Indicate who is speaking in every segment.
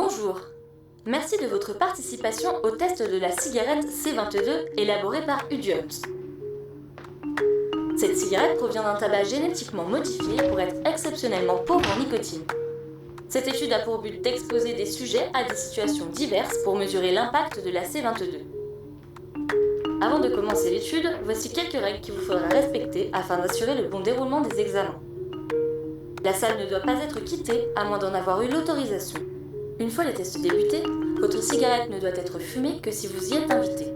Speaker 1: Bonjour. Merci de votre participation au test de la cigarette C22 élaborée par Udioms. Cette cigarette provient d'un tabac génétiquement modifié pour être exceptionnellement pauvre en nicotine. Cette étude a pour but d'exposer des sujets à des situations diverses pour mesurer l'impact de la C22. Avant de commencer l'étude, voici quelques règles qu'il vous faudra respecter afin d'assurer le bon déroulement des examens. La salle ne doit pas être quittée à moins d'en avoir eu l'autorisation. Une fois les tests débutés, votre cigarette ne doit être fumée que si vous y êtes invité.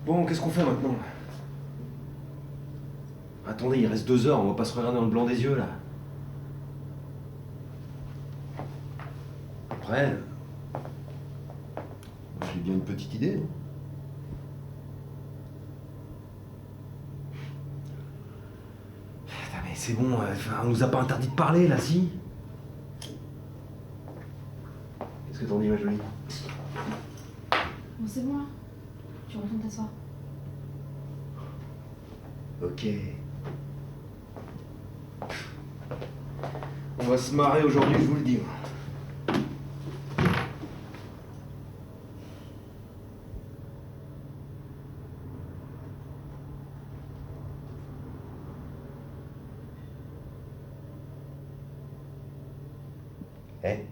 Speaker 2: Bon, qu'est-ce qu'on fait maintenant? Attendez, il reste 2 heures, on va pas se regarder dans le blanc des yeux, là. Après, moi, j'ai bien une petite idée. Putain, mais c'est bon, on nous a pas interdit de parler, là, si? Qu'est-ce que t'en dis, ma jolie?
Speaker 3: Bon, c'est bon, là. Tu retournes t'asseoir.
Speaker 2: Ok. On va se marrer aujourd'hui, je vous le dis. Eh.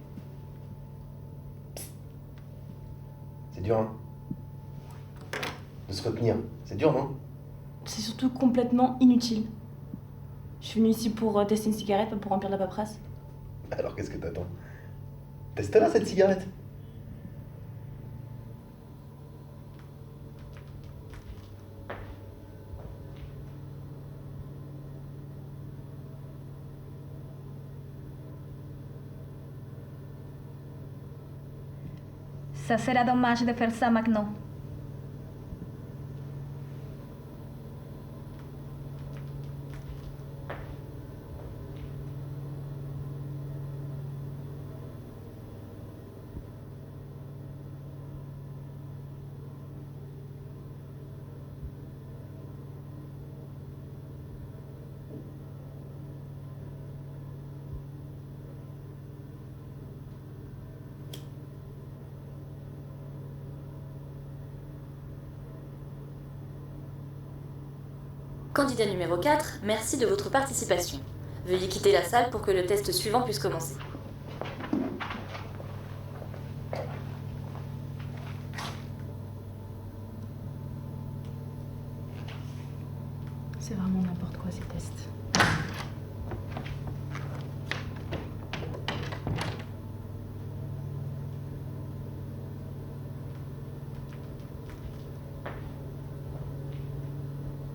Speaker 2: C'est dur, hein? De se retenir. C'est dur, non?
Speaker 3: C'est surtout complètement inutile. Je suis venue ici pour tester une cigarette, pas pour remplir la paperasse.
Speaker 2: Alors qu'est-ce que t'attends? Teste-la, cette cigarette.
Speaker 4: Ça serait dommage de faire ça maintenant.
Speaker 1: Candidat numéro 4, merci de votre participation. Veuillez quitter la salle pour que le test suivant puisse commencer.
Speaker 3: C'est vraiment n'importe quoi, ces tests.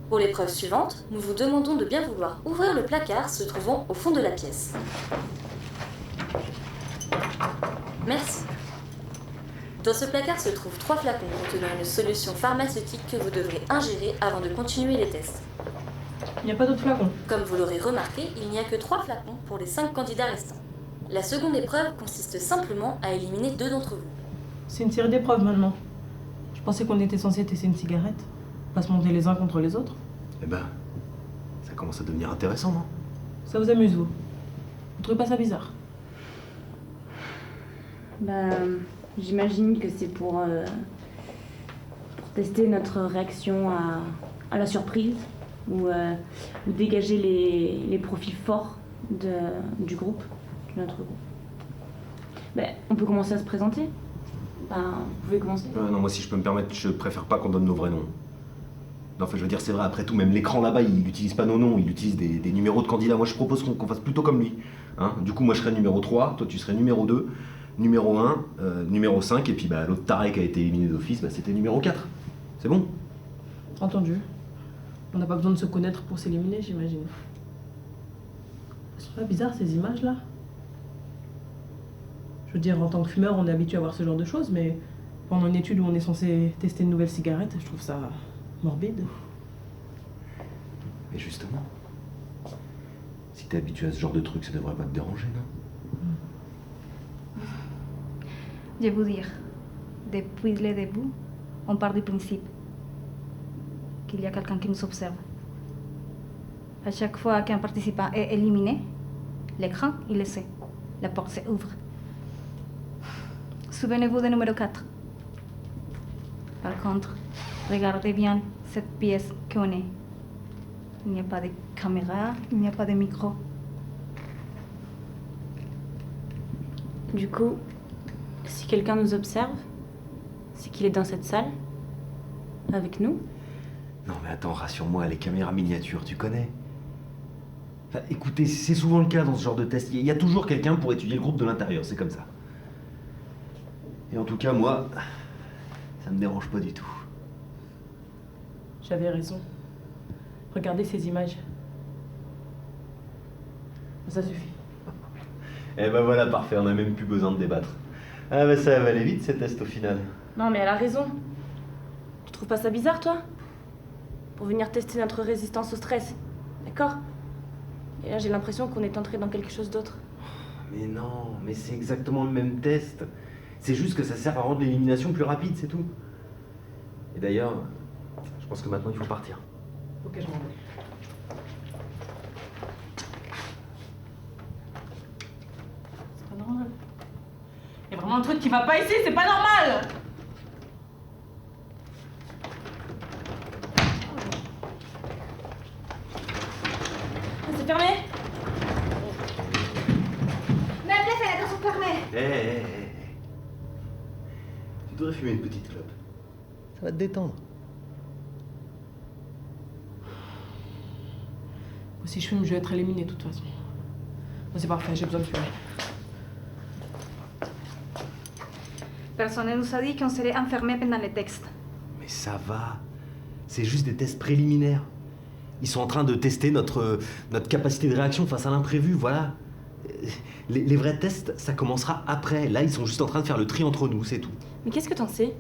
Speaker 1: Pour l'épreuve suivante, nous vous demandons de bien vouloir ouvrir le placard se trouvant au fond de la pièce. Merci. Dans ce placard se trouvent 3 flacons contenant une solution pharmaceutique que vous devrez ingérer avant de continuer les tests.
Speaker 3: Il n'y a pas d'autres flacons.
Speaker 1: Comme vous l'aurez remarqué, il n'y a que 3 flacons pour les 5 candidats restants. La seconde épreuve consiste simplement à éliminer 2 d'entre vous.
Speaker 3: C'est une série d'épreuves maintenant. Je pensais qu'on était censé tester une cigarette, pas se monter les uns contre les autres.
Speaker 2: Eh ben, ça commence à devenir intéressant, non?
Speaker 3: Ça vous amuse, vous? Vous trouvez pas ça bizarre?
Speaker 5: J'imagine que c'est pour tester notre réaction à la surprise ou dégager les profils forts du groupe, de notre groupe. On peut commencer à se présenter. Vous pouvez commencer.
Speaker 2: Non, moi, si je peux me permettre, je préfère pas qu'on donne nos vrais noms. Non, enfin, je veux dire, c'est vrai, après tout, même l'écran là-bas, il n'utilise pas nos noms, il utilise des numéros de candidats. Moi, je propose qu'on fasse plutôt comme lui. Hein, du coup, moi, je serais numéro 3, toi, tu serais numéro 2, numéro 1, numéro 5, et puis l'autre taré qui a été éliminé d'office, c'était numéro 4. C'est bon?
Speaker 3: Entendu. On n'a pas besoin de se connaître pour s'éliminer, j'imagine. C'est pas bizarre ces images-là? Je veux dire, en tant que fumeur, on est habitué à voir ce genre de choses, mais pendant une étude où on est censé tester une nouvelle cigarette, je trouve ça morbide.
Speaker 2: Mais justement, si t'es habitué à ce genre de truc, ça devrait pas te déranger, non?
Speaker 4: Je vais vous dire, depuis le début, on part du principe qu'il y a quelqu'un qui nous observe. À chaque fois qu'un participant est éliminé, l'écran, il le sait. La porte s'ouvre. Souvenez-vous du numéro 4. Par contre, regardez bien cette pièce qu'on est. Il n'y a pas de caméra, il n'y a pas de micro.
Speaker 5: Du coup, si quelqu'un nous observe, c'est qu'il est dans cette salle, avec nous.
Speaker 2: Non mais attends, rassure-moi, les caméras miniatures, tu connais? Enfin, écoutez, c'est souvent le cas dans ce genre de test. Il y a toujours quelqu'un pour étudier le groupe de l'intérieur, c'est comme ça. Et en tout cas, moi, ça me dérange pas du tout.
Speaker 3: J'avais raison. Regardez ces images. Ça suffit.
Speaker 2: Eh ben voilà, parfait, on n'a même plus besoin de débattre. Ah bah ça va aller vite ces tests au final.
Speaker 5: Non, mais elle a raison. Tu trouves pas ça bizarre, toi? Pour venir tester notre résistance au stress. D'accord? Et là, j'ai l'impression qu'on est entré dans quelque chose d'autre.
Speaker 2: Mais non, mais c'est exactement le même test. C'est juste que ça sert à rendre l'élimination plus rapide, c'est tout. Et d'ailleurs, je pense que maintenant il faut partir.
Speaker 3: Ok, je m'en vais. C'est pas normal. Il y a vraiment un truc qui va pas ici, c'est pas normal!
Speaker 5: C'est fermé?
Speaker 4: Même les fenêtres sont fermées.
Speaker 2: Hé. Tu devrais fumer une petite clope. Ça va te détendre.
Speaker 3: Si je fume, je vais être éliminée de toute façon. Bon, c'est parfait, j'ai besoin de fumer.
Speaker 4: Personne ne nous a dit qu'on serait enfermés pendant les textes.
Speaker 2: Mais ça va. C'est juste des tests préliminaires. Ils sont en train de tester notre capacité de réaction face à l'imprévu, voilà. Les vrais tests, ça commencera après. Là, ils sont juste en train de faire le tri entre nous, c'est tout.
Speaker 5: Mais qu'est-ce que t'en sais?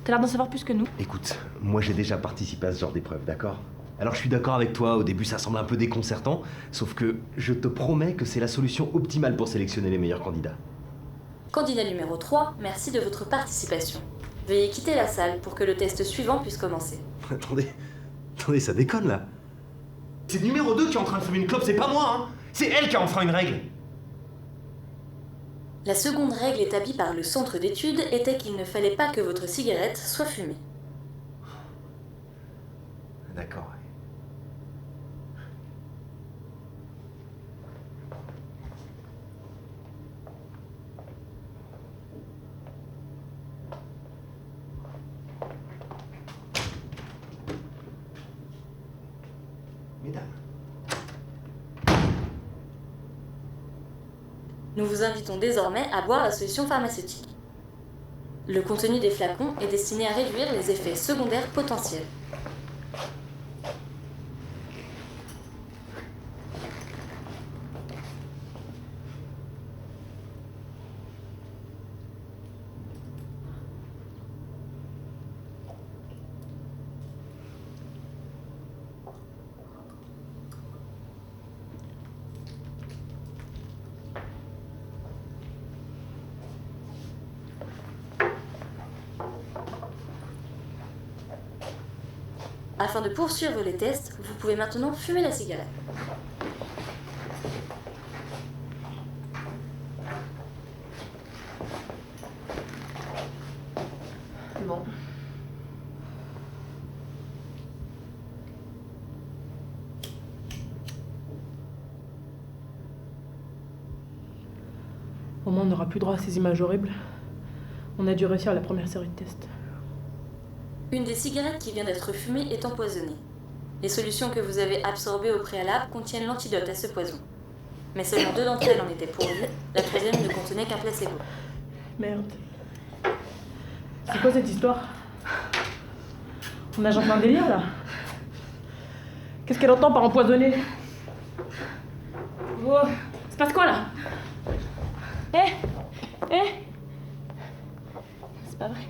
Speaker 5: T'as l'air d'en savoir plus que nous.
Speaker 2: Écoute, moi j'ai déjà participé à ce genre d'épreuve, d'accord? Alors je suis d'accord avec toi, au début ça semble un peu déconcertant, sauf que je te promets que c'est la solution optimale pour sélectionner les meilleurs candidats.
Speaker 1: Candidat numéro 3, merci de votre participation. Veuillez quitter la salle pour que le test suivant puisse commencer.
Speaker 2: Attendez, ça déconne là. C'est le numéro 2 qui est en train de fumer une clope, c'est pas moi, hein. C'est elle qui a enfreint une règle.
Speaker 1: La seconde règle établie par le centre d'études était qu'il ne fallait pas que votre cigarette soit fumée.
Speaker 2: D'accord. Mesdames.
Speaker 1: Nous vous invitons désormais à boire la solution pharmaceutique. Le contenu des flacons est destiné à réduire les effets secondaires potentiels. Afin de poursuivre les tests, vous pouvez maintenant fumer la cigarette.
Speaker 5: Bon.
Speaker 3: Au moins, on n'aura plus droit à ces images horribles. On a dû réussir la première série de tests.
Speaker 1: Une des cigarettes qui vient d'être fumée est empoisonnée. Les solutions que vous avez absorbées au préalable contiennent l'antidote à ce poison. Mais seulement 2 d'entre elles en étaient pourvues, la troisième ne contenait qu'un placebo.
Speaker 3: Merde. C'est quoi cette histoire? On nage en plein délire là? Qu'est-ce qu'elle entend par empoisonné?
Speaker 5: Oh, se passe quoi là? C'est pas vrai.